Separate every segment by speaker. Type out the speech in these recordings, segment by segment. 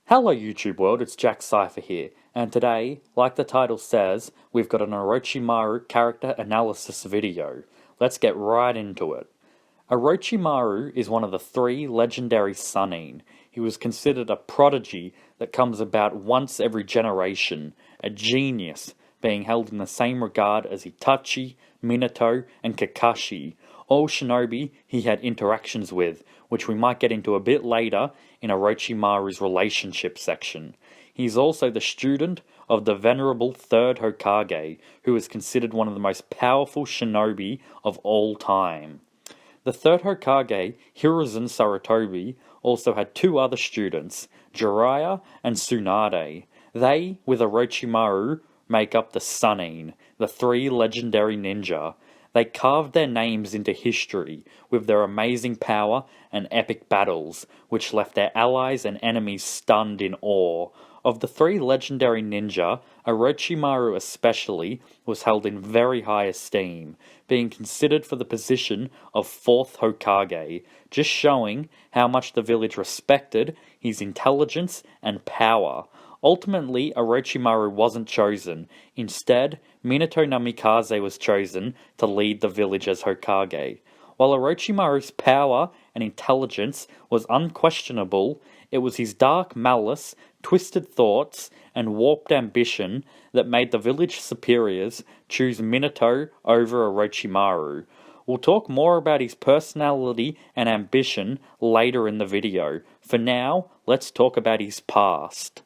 Speaker 1: Hello YouTube world, it's Jack Cypher here, and today, like the title says, we've got an Orochimaru character analysis video. Let's get right into it. Orochimaru is one of the three legendary Sannin. He was considered a prodigy that comes about once every generation, a genius, being held in the same regard as Itachi, Minato, and Kakashi, all shinobi he had interactions with, which we might get into a bit later in Orochimaru's relationship section. He is also the student of the venerable third Hokage, who is considered one of the most powerful shinobi of all time. The third Hokage, Hiruzen Sarutobi, also had two other students, Jiraiya and Tsunade. They, with Orochimaru, make up the Sannin, the three legendary ninja. They carved their names into history with their amazing power and epic battles, which left their allies and enemies stunned in awe. Of the three legendary ninja, Orochimaru especially was held in very high esteem, being considered for the position of fourth Hokage, just showing how much the village respected his intelligence and power. Ultimately, Orochimaru wasn't chosen. Instead, Minato Namikaze was chosen to lead the village as Hokage. While Orochimaru's power and intelligence was unquestionable, it was his dark malice, twisted thoughts, and warped ambition that made the village superiors choose Minato over Orochimaru. We'll talk more about his personality and ambition later in the video. For now, let's talk about his past.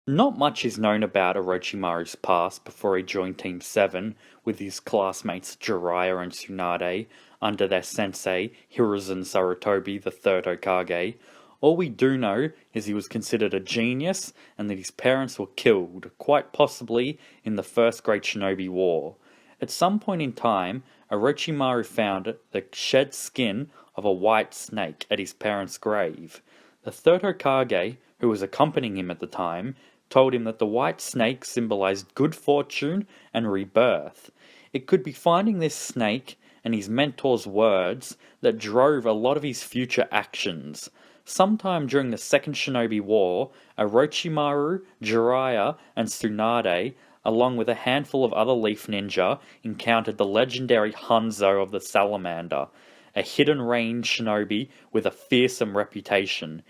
Speaker 1: Not much is known about Orochimaru's past before he joined Team 7 with his classmates Jiraiya and Tsunade under their sensei Hiruzen Sarutobi, the third Hokage. All we do know is he was considered a genius and that his parents were killed, quite possibly in the First Great Shinobi War. At some point in time, Orochimaru found the shed skin of a white snake at his parents' grave. The third Hokage, who was accompanying him at the time, told him that the white snake symbolized good fortune and rebirth. It could be finding this snake and his mentor's words that drove a lot of his future actions. Sometime during the Second Shinobi War, Orochimaru, Jiraiya, and Tsunade, along with a handful of other leaf ninja, encountered the legendary Hanzo of the Salamander, a hidden range shinobi with a fearsome reputation.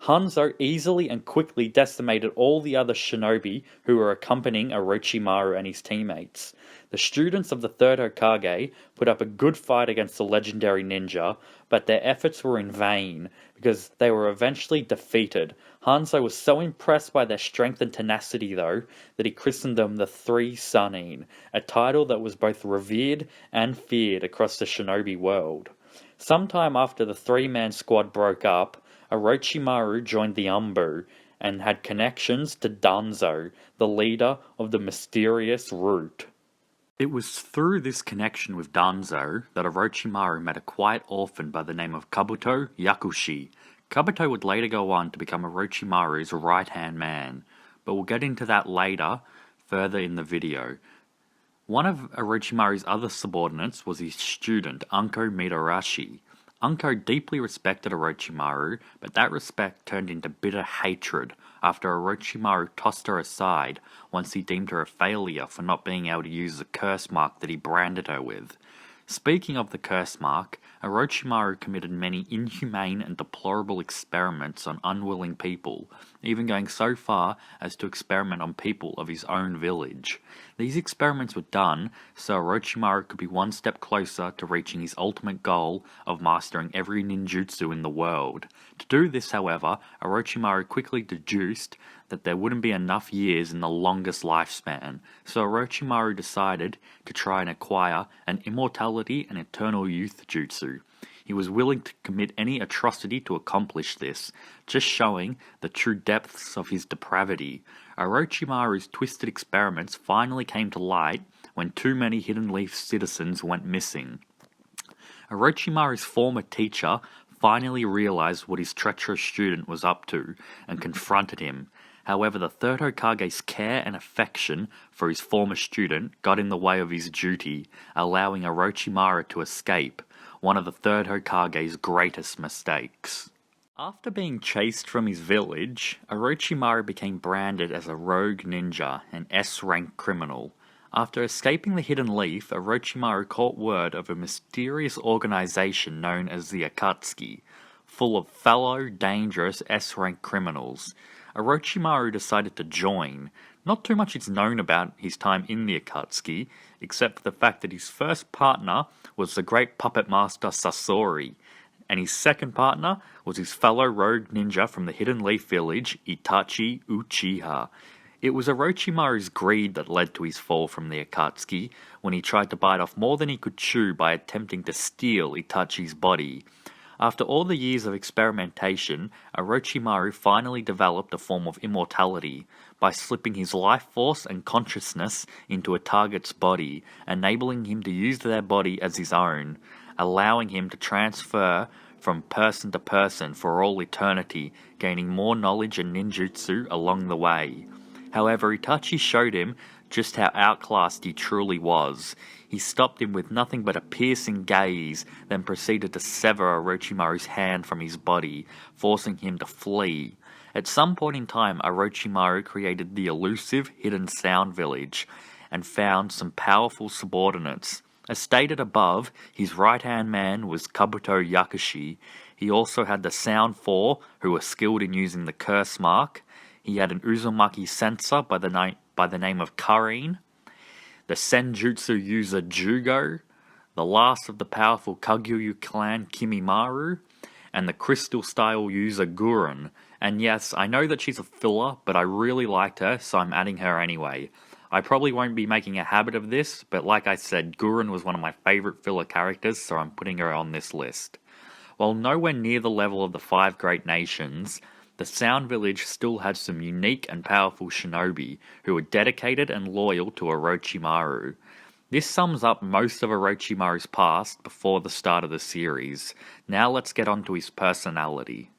Speaker 1: Hanzo easily and quickly decimated all the other shinobi who were accompanying Orochimaru and his teammates. The students of the third Hokage put up a good fight against the legendary ninja, but their efforts were in vain, because they were eventually defeated. Hanzo was so impressed by their strength and tenacity, though, that he christened them the Three Sannin, a title that was both revered and feared across the shinobi world. Sometime after the three-man squad broke up, Orochimaru joined the Umbu and had connections to Danzo, the leader of the mysterious route. It was through this connection with Danzo that Orochimaru met a quiet orphan by the name of Kabuto Yakushi. Kabuto would later go on to become Orochimaru's right-hand man, but we'll get into that later, further in the video. One of Orochimaru's other subordinates was his student, Anko Mitarashi. Anko deeply respected Orochimaru, but that respect turned into bitter hatred after Orochimaru tossed her aside once he deemed her a failure for not being able to use the curse mark that he branded her with. Speaking of the curse mark, Orochimaru committed many inhumane and deplorable experiments on unwilling people, even going so far as to experiment on people of his own village. These experiments were done so Orochimaru could be one step closer to reaching his ultimate goal of mastering every ninjutsu in the world. To do this, however, Orochimaru quickly deduced that there wouldn't be enough years in the longest lifespan, so Orochimaru decided to try and acquire an immortality and eternal youth jutsu. He was willing to commit any atrocity to accomplish this, just showing the true depths of his depravity. Orochimaru's twisted experiments finally came to light when too many Hidden Leaf citizens went missing. Orochimaru's former teacher finally realized what his treacherous student was up to and confronted him. However, the third Hokage's care and affection for his former student got in the way of his duty, allowing Orochimaru to escape, one of the third Hokage's greatest mistakes. After being chased from his village, Orochimaru became branded as a rogue ninja, an S-rank criminal. After escaping the Hidden Leaf, Orochimaru caught word of a mysterious organization known as the Akatsuki, full of fellow dangerous S-rank criminals. Orochimaru decided to join. Not too much is known about his time in the Akatsuki, except for the fact that his first partner was the great puppet master Sasori, and his second partner was his fellow rogue ninja from the Hidden Leaf village, Itachi Uchiha. It was Orochimaru's greed that led to his fall from the Akatsuki, when he tried to bite off more than he could chew by attempting to steal Itachi's body. After all the years of experimentation, Orochimaru finally developed a form of immortality by slipping his life force and consciousness into a target's body, enabling him to use their body as his own, allowing him to transfer from person to person for all eternity, gaining more knowledge and ninjutsu along the way. However, Itachi showed him just how outclassed he truly was. He stopped him with nothing but a piercing gaze, then proceeded to sever Orochimaru's hand from his body, forcing him to flee. At some point in time, Orochimaru created the elusive Hidden Sound Village, and found some powerful subordinates. As stated above, his right-hand man was Kabuto Yakushi. He also had the Sound Four, who were skilled in using the curse mark. He had an Uzumaki sensor by the name of Karin, the Senjutsu user Jugo, the last of the powerful Kagyu clan Kimimaru, and the crystal style user Gurren. And yes, I know that she's a filler, but I really liked her, so I'm adding her anyway. I probably won't be making a habit of this, but like I said, Gurren was one of my favourite filler characters, so I'm putting her on this list. While nowhere near the level of the Five Great Nations, the Sound Village still had some unique and powerful shinobi who were dedicated and loyal to Orochimaru. This sums up most of Orochimaru's past before the start of the series. Now let's get on to his personality.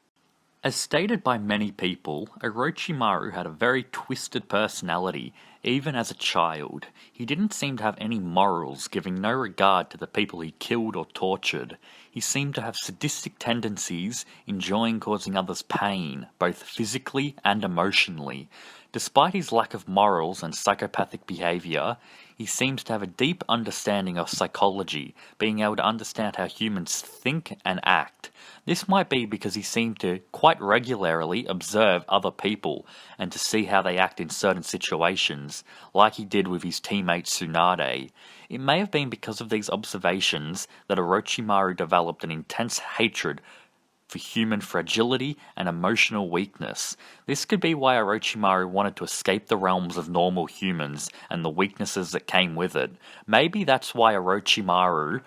Speaker 1: As stated by many people, Orochimaru had a very twisted personality, even as a child. He didn't seem to have any morals, giving no regard to the people he killed or tortured. He seemed to have sadistic tendencies, enjoying causing others pain, both physically and emotionally. Despite his lack of morals and psychopathic behavior, he seems to have a deep understanding of psychology, being able to understand how humans think and act. This might be because he seemed to quite regularly observe other people and to see how they act in certain situations, like he did with his teammate Tsunade. It may have been because of these observations that Orochimaru developed an intense hatred for human fragility and emotional weakness. This could be why Orochimaru wanted to escape the realms of normal humans and the weaknesses that came with it. Maybe that's why Orochimaru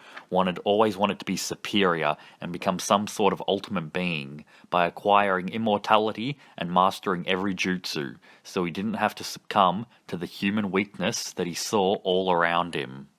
Speaker 1: always wanted to be superior and become some sort of ultimate being by acquiring immortality and mastering every jutsu, so he didn't have to succumb to the human weakness that he saw all around him.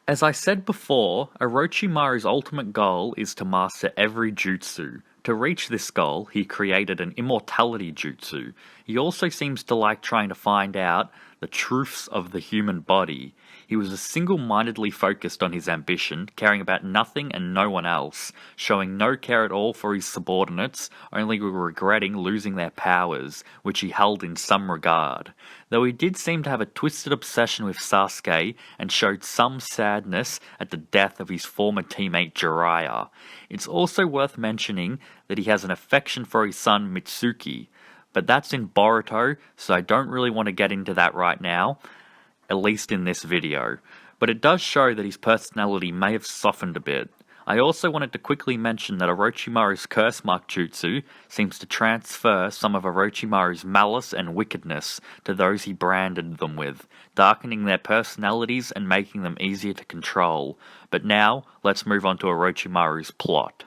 Speaker 1: As I said before, Orochimaru's ultimate goal is to master every jutsu. To reach this goal, he created an immortality jutsu. He also seems to like trying to find out the truths of the human body. He was single-mindedly focused on his ambition, caring about nothing and no one else, showing no care at all for his subordinates, only regretting losing their powers, which he held in some regard. Though he did seem to have a twisted obsession with Sasuke, and showed some sadness at the death of his former teammate Jiraiya. It's also worth mentioning that he has an affection for his son Mitsuki, but that's in Boruto, so I don't really want to get into that right now, at least in this video. But it does show that his personality may have softened a bit. I also wanted to quickly mention that Orochimaru's curse mark jutsu seems to transfer some of Orochimaru's malice and wickedness to those he branded them with, darkening their personalities and making them easier to control. But now, let's move on to Orochimaru's plot.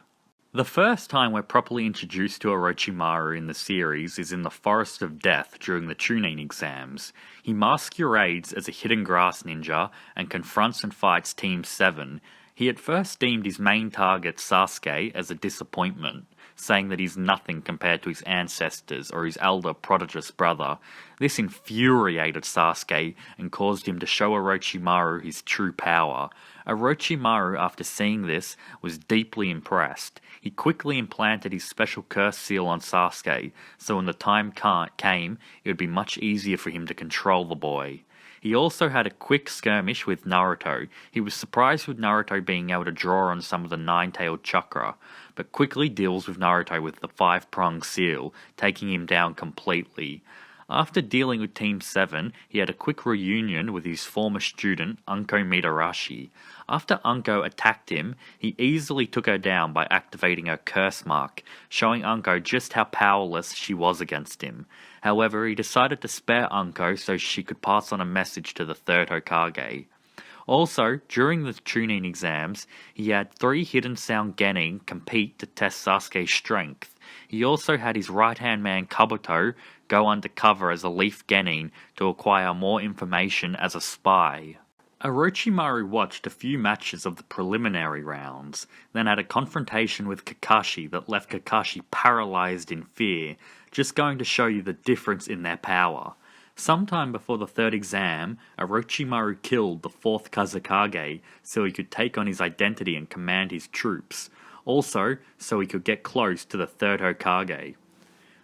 Speaker 1: The first time we're properly introduced to Orochimaru in the series is in the Forest of Death during the Chunin exams. He masquerades as a hidden grass ninja and confronts and fights Team 7. He at first deemed his main target Sasuke as a disappointment. saying that he's nothing compared to his ancestors or his elder prodigious brother. This infuriated Sasuke and caused him to show Orochimaru his true power. Orochimaru, after seeing this, was deeply impressed. He quickly implanted his special curse seal on Sasuke, so when the time came, it would be much easier for him to control the boy. He also had a quick skirmish with Naruto. He was surprised with Naruto being able to draw on some of the nine-tailed chakra, but quickly deals with Naruto with the five-pronged seal, taking him down completely. After dealing with Team 7, he had a quick reunion with his former student, Unko Mitarashi. After Unko attacked him, he easily took her down by activating her curse mark, showing Unko just how powerless she was against him. However, he decided to spare Unko so she could pass on a message to the third Hokage. Also, during the Chunin exams, he had 3 hidden sound genin compete to test Sasuke's strength. He also had his right-hand man Kabuto go undercover as a leaf genin to acquire more information as a spy. Orochimaru watched a few matches of the preliminary rounds, then had a confrontation with Kakashi that left Kakashi paralyzed in fear, just going to show you the difference in their power. Sometime before the third exam, Orochimaru killed the fourth Kazekage so he could take on his identity and command his troops. Also, so he could get close to the third Hokage.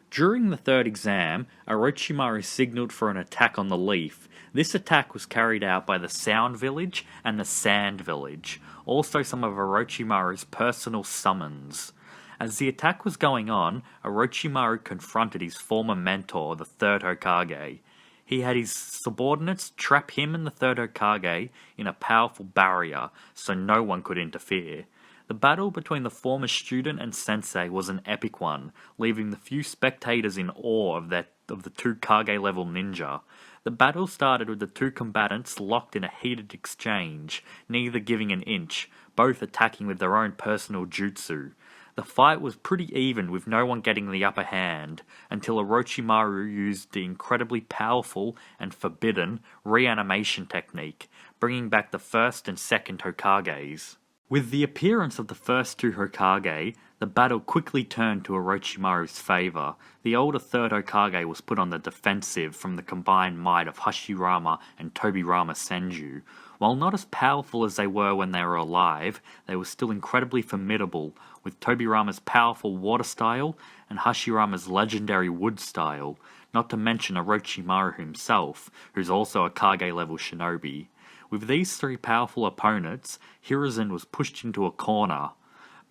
Speaker 1: During the third exam, Orochimaru signaled for an attack on the leaf. This attack was carried out by the Sound Village and the Sand Village, also some of Orochimaru's personal summons. As the attack was going on, Orochimaru confronted his former mentor, the third Hokage. He had his subordinates trap him and the third Hokage in a powerful barrier so no one could interfere. The battle between the former student and sensei was an epic one, leaving the few spectators in awe of the 2 Kage-level ninja. The battle started with the 2 combatants locked in a heated exchange, neither giving an inch, both attacking with their own personal jutsu. The fight was pretty even with no one getting the upper hand, until Orochimaru used the incredibly powerful and forbidden reanimation technique, bringing back the first and second Hokages. With the appearance of the first 2 Hokage, the battle quickly turned to Orochimaru's favour. The older third Hokage was put on the defensive from the combined might of Hashirama and Tobirama Senju. While not as powerful as they were when they were alive, they were still incredibly formidable, with Tobirama's powerful water style and Hashirama's legendary wood style, not to mention Orochimaru himself, who's also a Kage-level shinobi. With these 3 powerful opponents, Hiruzen was pushed into a corner,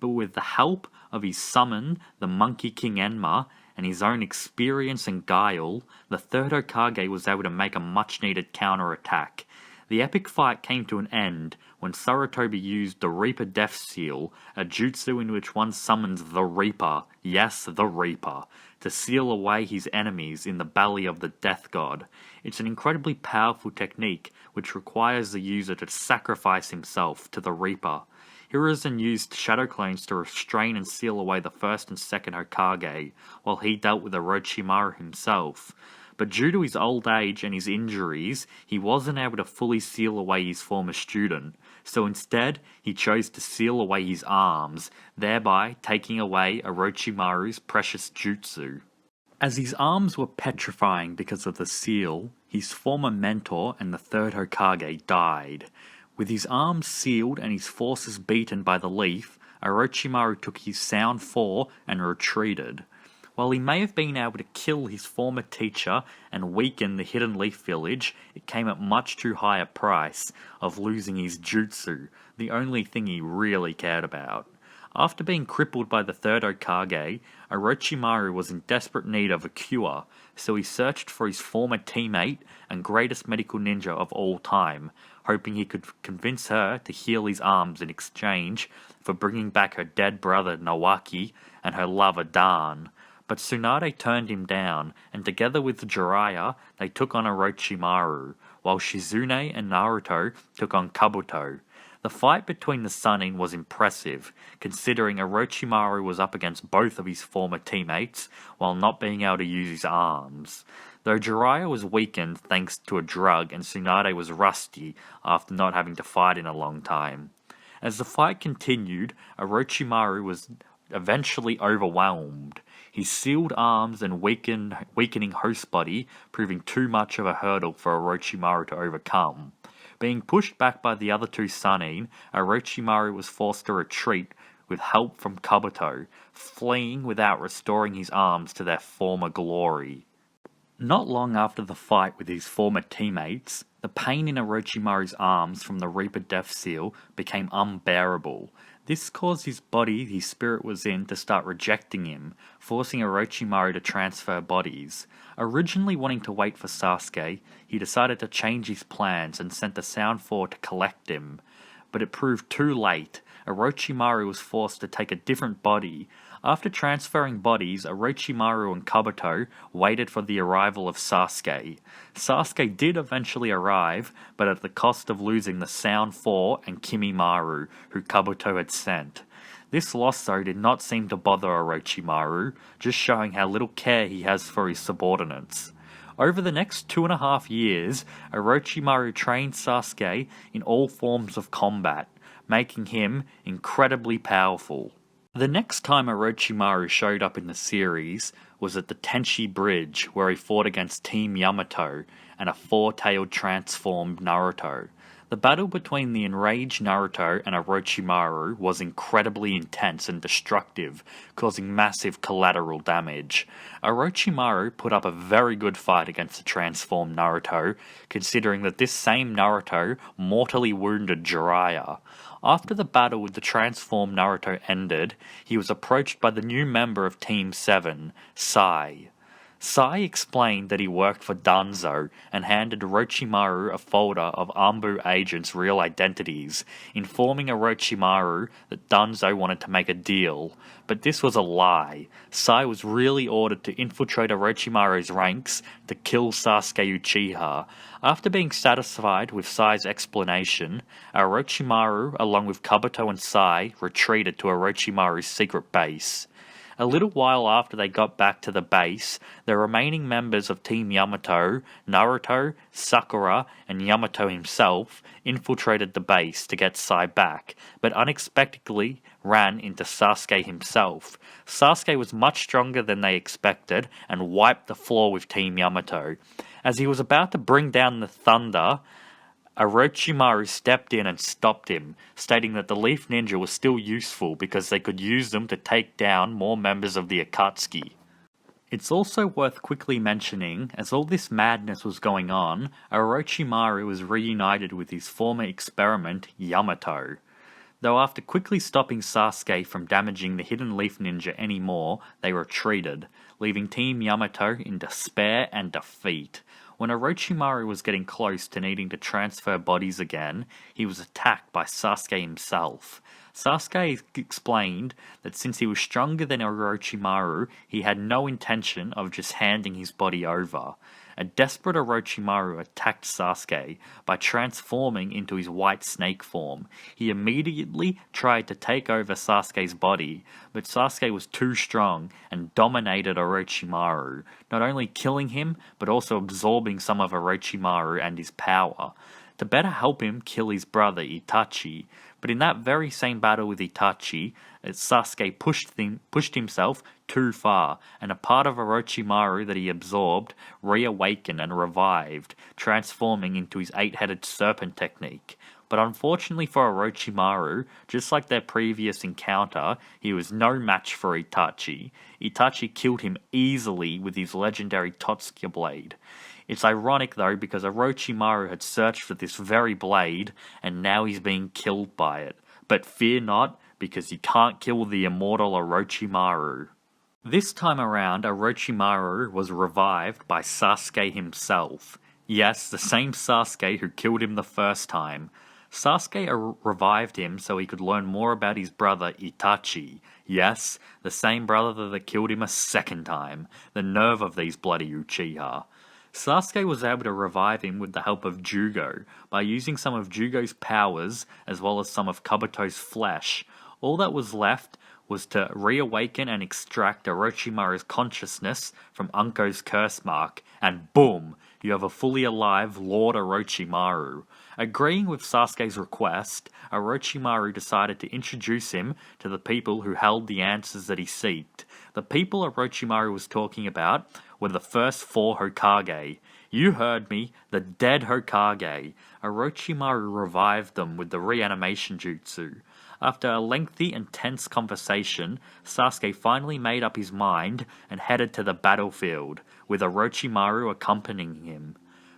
Speaker 1: but with the help of his summon, the Monkey King Enma, and his own experience and guile, the third Hokage was able to make a much-needed counter-attack. The epic fight came to an end when Sarutobi used the Reaper Death Seal, a jutsu in which one summons the Reaper, yes, the Reaper, to seal away his enemies in the belly of the Death God. It's an incredibly powerful technique which requires the user to sacrifice himself to the Reaper. Hiruzen used shadow clones to restrain and seal away the first and second Hokage, while he dealt with Orochimaru himself. But due to his old age and his injuries, he wasn't able to fully seal away his former student, so instead he chose to seal away his arms, thereby taking away Orochimaru's precious jutsu. As his arms were petrifying because of the seal, his former mentor and the third Hokage died. With his arms sealed and his forces beaten by the leaf, Orochimaru took his Sound 4 and retreated. While he may have been able to kill his former teacher and weaken the Hidden Leaf Village, it came at much too high a price of losing his jutsu, the only thing he really cared about. After being crippled by the third Hokage, Orochimaru was in desperate need of a cure, so he searched for his former teammate and greatest medical ninja of all time, hoping he could convince her to heal his arms in exchange for bringing back her dead brother Nawaki and her lover Dan. But Tsunade turned him down, and together with Jiraiya, they took on Orochimaru, while Shizune and Naruto took on Kabuto. The fight between the Sannin was impressive, considering Orochimaru was up against both of his former teammates, while not being able to use his arms. Though Jiraiya was weakened thanks to a drug and Tsunade was rusty after not having to fight in a long time. As the fight continued, Orochimaru was eventually overwhelmed. His sealed arms and weakening host body proving too much of a hurdle for Orochimaru to overcome. Being pushed back by the other two Sannin, Orochimaru was forced to retreat with help from Kabuto, fleeing without restoring his arms to their former glory. Not long after the fight with his former teammates, the pain in Orochimaru's arms from the Reaper Death Seal became unbearable. This caused his body his spirit was in to start rejecting him, forcing Orochimaru to transfer bodies. Originally wanting to wait for Sasuke, he decided to change his plans and sent the Sound Four to collect him. But it proved too late. Orochimaru was forced to take a different body. After transferring bodies, Orochimaru and Kabuto waited for the arrival of Sasuke. Sasuke did eventually arrive, but at the cost of losing the Sound Four and Kimimaru, who Kabuto had sent. This loss, though, did not seem to bother Orochimaru, just showing how little care he has for his subordinates. Over the next 2.5 years, Orochimaru trained Sasuke in all forms of combat, making him incredibly powerful. The next time Orochimaru showed up in the series was at the Tenshi Bridge, where he fought against Team Yamato and a four-tailed transformed Naruto. The battle between the enraged Naruto and Orochimaru was incredibly intense and destructive, causing massive collateral damage. Orochimaru put up a very good fight against the transformed Naruto, considering that this same Naruto mortally wounded Jiraiya. After the battle with the transformed Naruto ended, he was approached by the new member of Team 7, Sai. Sai explained that he worked for Danzo and handed Orochimaru a folder of Anbu agents' real identities, informing Orochimaru that Danzo wanted to make a deal. But this was a lie. Sai was really ordered to infiltrate Orochimaru's ranks to kill Sasuke Uchiha. After being satisfied with Sai's explanation, Orochimaru, along with Kabuto and Sai, retreated to Orochimaru's secret base. A little while after they got back to the base, the remaining members of Team Yamato, Naruto, Sakura, and Yamato himself infiltrated the base to get Sai back, but unexpectedly ran into Sasuke himself. Sasuke was much stronger than they expected and wiped the floor with Team Yamato. As he was about to bring down the thunder, Orochimaru stepped in and stopped him, stating that the Leaf Ninja was still useful because they could use them to take down more members of the Akatsuki. It's also worth quickly mentioning, as all this madness was going on, Orochimaru was reunited with his former experiment, Yamato. Though after quickly stopping Sasuke from damaging the Hidden Leaf Ninja anymore, they retreated, leaving Team Yamato in despair and defeat. When Orochimaru was getting close to needing to transfer bodies again, he was attacked by Sasuke himself. Sasuke explained that since he was stronger than Orochimaru, he had no intention of just handing his body over. A desperate Orochimaru attacked Sasuke by transforming into his white snake form. He immediately tried to take over Sasuke's body, but Sasuke was too strong and dominated Orochimaru, not only killing him, but also absorbing some of Orochimaru and his power, to better help him kill his brother Itachi. But in that very same battle with Itachi, Sasuke pushed himself too far, and a part of Orochimaru that he absorbed reawakened and revived, transforming into his eight-headed serpent technique. But unfortunately for Orochimaru, just like their previous encounter, he was no match for Itachi. Itachi killed him easily with his legendary Totsuka blade. It's ironic though, because Orochimaru had searched for this very blade, and now he's being killed by it. But fear not, because you can't kill the immortal Orochimaru. This time around, Orochimaru was revived by Sasuke himself. Yes, the same Sasuke who killed him the first time. Sasuke revived him so he could learn more about his brother Itachi. Yes, the same brother that killed him a second time. The nerve of these bloody Uchiha. Sasuke was able to revive him with the help of Jugo, by using some of Jugo's powers as well as some of Kabuto's flesh. All that was left was to reawaken and extract Orochimaru's consciousness from Anko's curse mark, and boom! you have a fully alive Lord Orochimaru. Agreeing with Sasuke's request, Orochimaru decided to introduce him to the people who held the answers that he sought. The people Orochimaru was talking about were the first 4 Hokage. You heard me, the dead Hokage. Orochimaru revived them with the reanimation jutsu. After a lengthy and tense conversation, Sasuke finally made up his mind and headed to the battlefield, with Orochimaru accompanying him.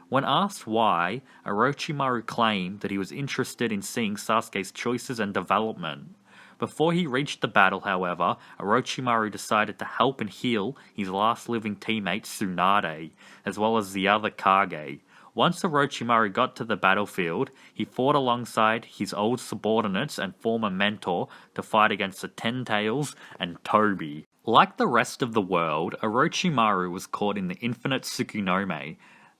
Speaker 1: When asked why, Orochimaru claimed that he was interested in seeing Sasuke's choices and development. Before he reached the battle, however, Orochimaru decided to help and heal his last living teammate Tsunade, as well as the other Kage. Once Orochimaru got to the battlefield, he fought alongside his old subordinates and former mentor to fight against the Ten Tails and Tobi. Like the rest of the world, Orochimaru was caught in the infinite Tsukunome.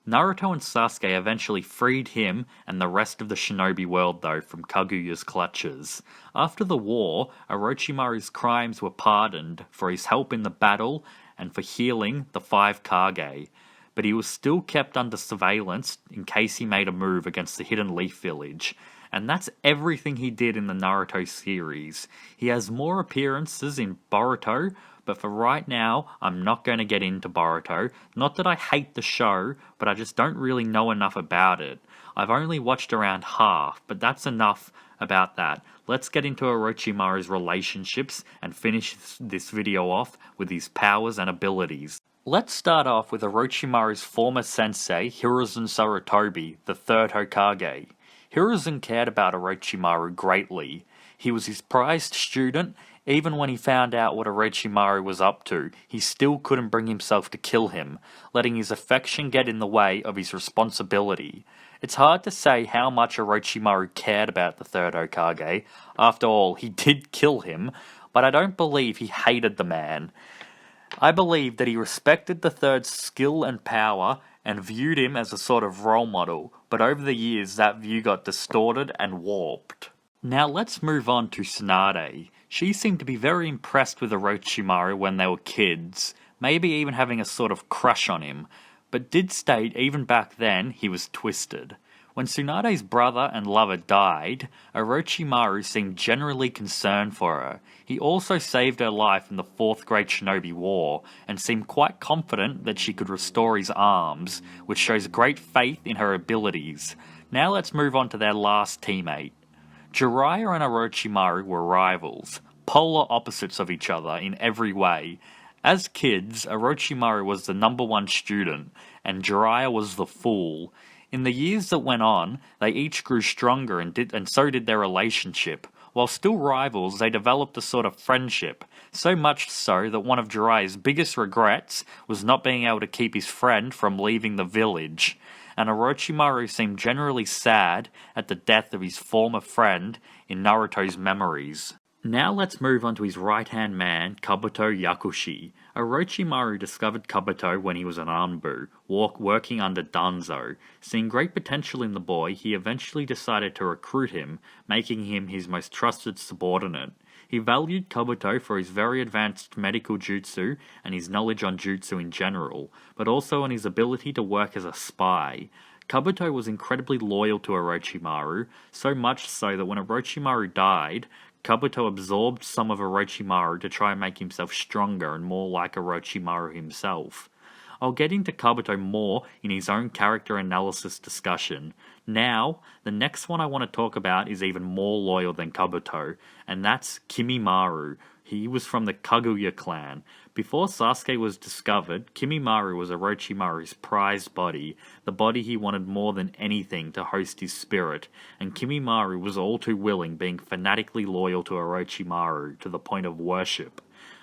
Speaker 1: Naruto and Sasuke eventually freed him and the rest of the shinobi world though from Kaguya's clutches. After the war, Orochimaru's crimes were pardoned for his help in the battle and for healing the 5 Kage, but he was still kept under surveillance in case he made a move against the Hidden Leaf Village. And that's everything he did in the Naruto series. He has more appearances in Boruto, but for right now, I'm not going to get into Boruto. Not that I hate the show, but I just don't really know enough about it. I've only watched around half, but that's enough about that. Let's get into Orochimaru's relationships and finish this video off with his powers and abilities. Let's start off with Orochimaru's former sensei, Hiruzen Sarutobi, the 3rd Hokage. Hiruzen cared about Orochimaru greatly. He was his prized student. Even when he found out what Orochimaru was up to, he still couldn't bring himself to kill him, letting his affection get in the way of his responsibility. It's hard to say how much Orochimaru cared about the 3rd Hokage. After all, he did kill him, but I don't believe he hated the man. I believe that he respected the 3rd's skill and power and viewed him as a sort of role model, but over the years that view got distorted and warped. Now let's move on to Tsunade. She seemed to be very impressed with Orochimaru when they were kids, maybe even having a sort of crush on him, but did state even back then he was twisted. When Tsunade's brother and lover died, Orochimaru seemed generally concerned for her. He also saved her life in the 4th Great Shinobi War, and seemed quite confident that she could restore his arms, which shows great faith in her abilities. Now let's move on to their last teammate. Jiraiya and Orochimaru were rivals, polar opposites of each other in every way. As kids, Orochimaru was the #1 student, and Jiraiya was the fool. In the years that went on, they each grew stronger and so did their relationship. While still rivals, they developed a sort of friendship, so much so that one of Jiraiya's biggest regrets was not being able to keep his friend from leaving the village, and Orochimaru seemed generally sad at the death of his former friend in Naruto's memories. Now let's move on to his right-hand man, Kabuto Yakushi. Orochimaru discovered Kabuto when he was an Anbu, working under Danzo. Seeing great potential in the boy, he eventually decided to recruit him, making him his most trusted subordinate. He valued Kabuto for his very advanced medical jutsu and his knowledge on jutsu in general, but also on his ability to work as a spy. Kabuto was incredibly loyal to Orochimaru, so much so that when Orochimaru died, Kabuto absorbed some of Orochimaru to try and make himself stronger and more like Orochimaru himself. I'll get into Kabuto more in his own character analysis discussion. Now, the next one I want to talk about is even more loyal than Kabuto, and that's Kimimaro. He was from the Kaguya clan. Before Sasuke was discovered, Kimimaro was Orochimaru's prized body, the body he wanted more than anything to host his spirit, and Kimimaro was all too willing, being fanatically loyal to Orochimaru to the point of worship.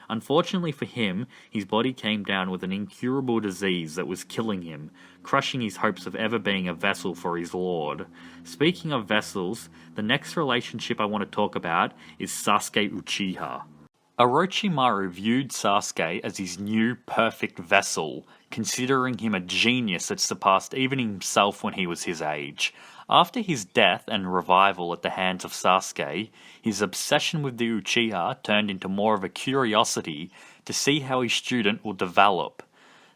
Speaker 1: Unfortunately for him, his body came down with an incurable disease that was killing him, crushing his hopes of ever being a vessel for his lord. Speaking of vessels, the next relationship I want to talk about is Sasuke Uchiha. Orochimaru viewed Sasuke as his new perfect vessel, considering him a genius that surpassed even himself when he was his age. After his death and revival at the hands of Sasuke, his obsession with the Uchiha turned into more of a curiosity to see how his student will develop.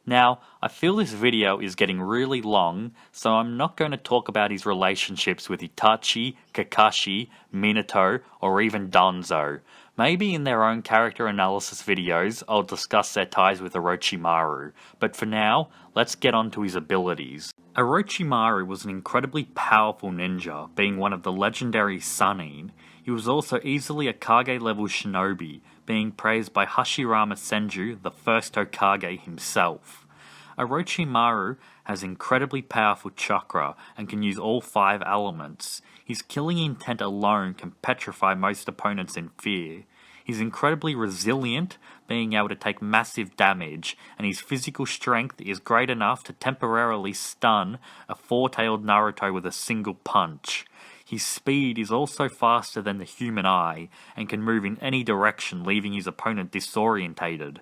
Speaker 1: Now, I feel this video is getting really long, so I'm not going to talk about his relationships with Itachi, Kakashi, Minato, or even Danzo. Maybe in their own character analysis videos, I'll discuss their ties with Orochimaru, but for now, let's get on to his abilities. Orochimaru was an incredibly powerful ninja, being one of the legendary Sannin. He was also easily a Kage-level shinobi, being praised by Hashirama Senju, the first Hokage himself. Orochimaru has incredibly powerful chakra and can use all 5 elements. His killing intent alone can petrify most opponents in fear. He's incredibly resilient, being able to take massive damage, and his physical strength is great enough to temporarily stun a 4-tailed Naruto with a single punch. His speed is also faster than the human eye, and can move in any direction, leaving his opponent disorientated.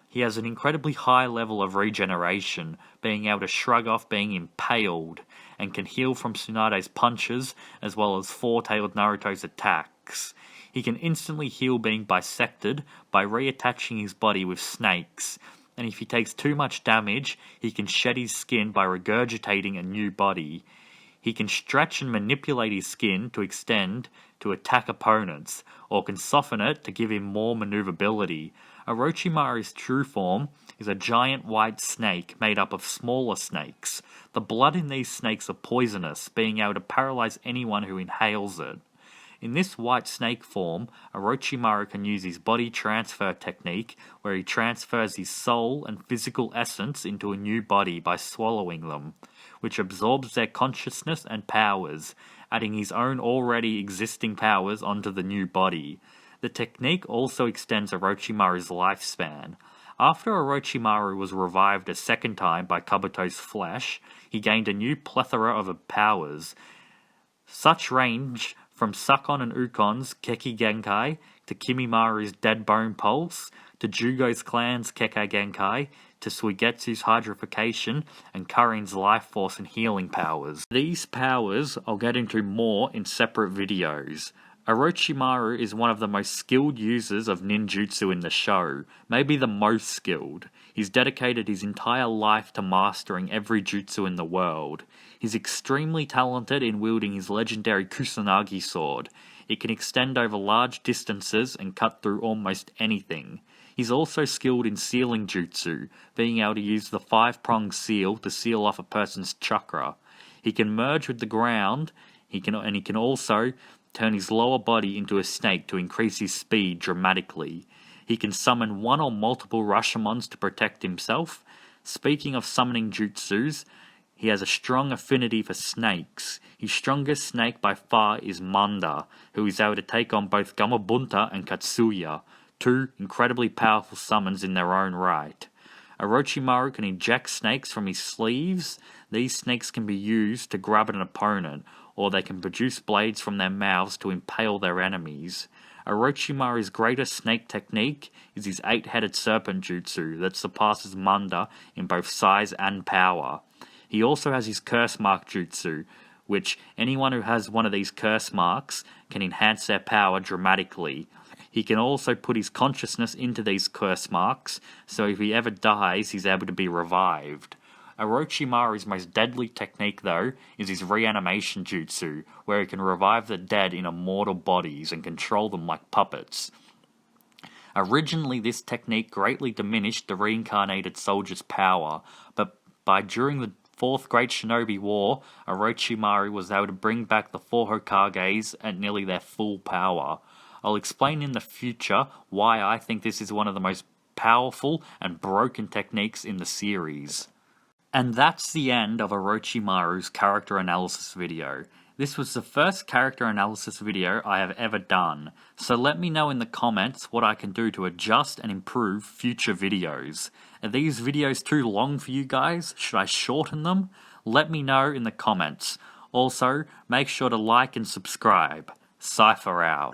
Speaker 1: He has an incredibly high level of regeneration, being able to shrug off being impaled, and can heal from Tsunade's punches, as well as 4-tailed Naruto's attacks. He can instantly heal being bisected by reattaching his body with snakes, and if he takes too much damage, he can shed his skin by regurgitating a new body. He can stretch and manipulate his skin to extend to attack opponents, or can soften it to give him more maneuverability. Orochimaru's true form is a giant white snake made up of smaller snakes. The blood in these snakes are poisonous, being able to paralyze anyone who inhales it. In this white snake form, Orochimaru can use his body transfer technique, where he transfers his soul and physical essence into a new body by swallowing them, which absorbs their consciousness and powers, adding his own already existing powers onto the new body. The technique also extends Orochimaru's lifespan. After Orochimaru was revived a second time by Kabuto's flesh, he gained a new plethora of powers. Such range from Sakon and Ukon's Keki Genkai, to Kimimaru's Dead Bone Pulse, to Jugo's clan's Kekkei Genkai, to Suigetsu's Hydrification, and Karin's Life Force and Healing powers. These powers I'll get into more in separate videos. Orochimaru is one of the most skilled users of ninjutsu in the show, maybe the most skilled. He's dedicated his entire life to mastering every jutsu in the world. He's extremely talented in wielding his legendary Kusanagi sword. It can extend over large distances and cut through almost anything. He's also skilled in sealing jutsu, being able to use the 5-pronged seal to seal off a person's chakra. He can merge with the ground, he can also turn his lower body into a snake to increase his speed dramatically. He can summon one or multiple Rashomons to protect himself. Speaking of summoning jutsus, he has a strong affinity for snakes. His strongest snake by far is Manda, who is able to take on both Gamabunta and Katsuya, 2 incredibly powerful summons in their own right. Orochimaru can eject snakes from his sleeves. These snakes can be used to grab an opponent, or they can produce blades from their mouths to impale their enemies. Orochimaru's greatest snake technique is his 8-headed serpent jutsu that surpasses Manda in both size and power. He also has his curse mark jutsu, which anyone who has one of these curse marks can enhance their power dramatically. He can also put his consciousness into these curse marks, so if he ever dies, he's able to be revived. Orochimaru's most deadly technique, though, is his reanimation jutsu, where he can revive the dead in immortal bodies and control them like puppets. Originally, this technique greatly diminished the reincarnated soldier's power, but during the 4th Great Shinobi War, Orochimaru was able to bring back the 4 Hokages at nearly their full power. I'll explain in the future why I think this is one of the most powerful and broken techniques in the series. And that's the end of Orochimaru's character analysis video. This was the first character analysis video I have ever done, so let me know in the comments what I can do to adjust and improve future videos. Are these videos too long for you guys? Should I shorten them? Let me know in the comments. Also, make sure to like and subscribe. Cypher Out.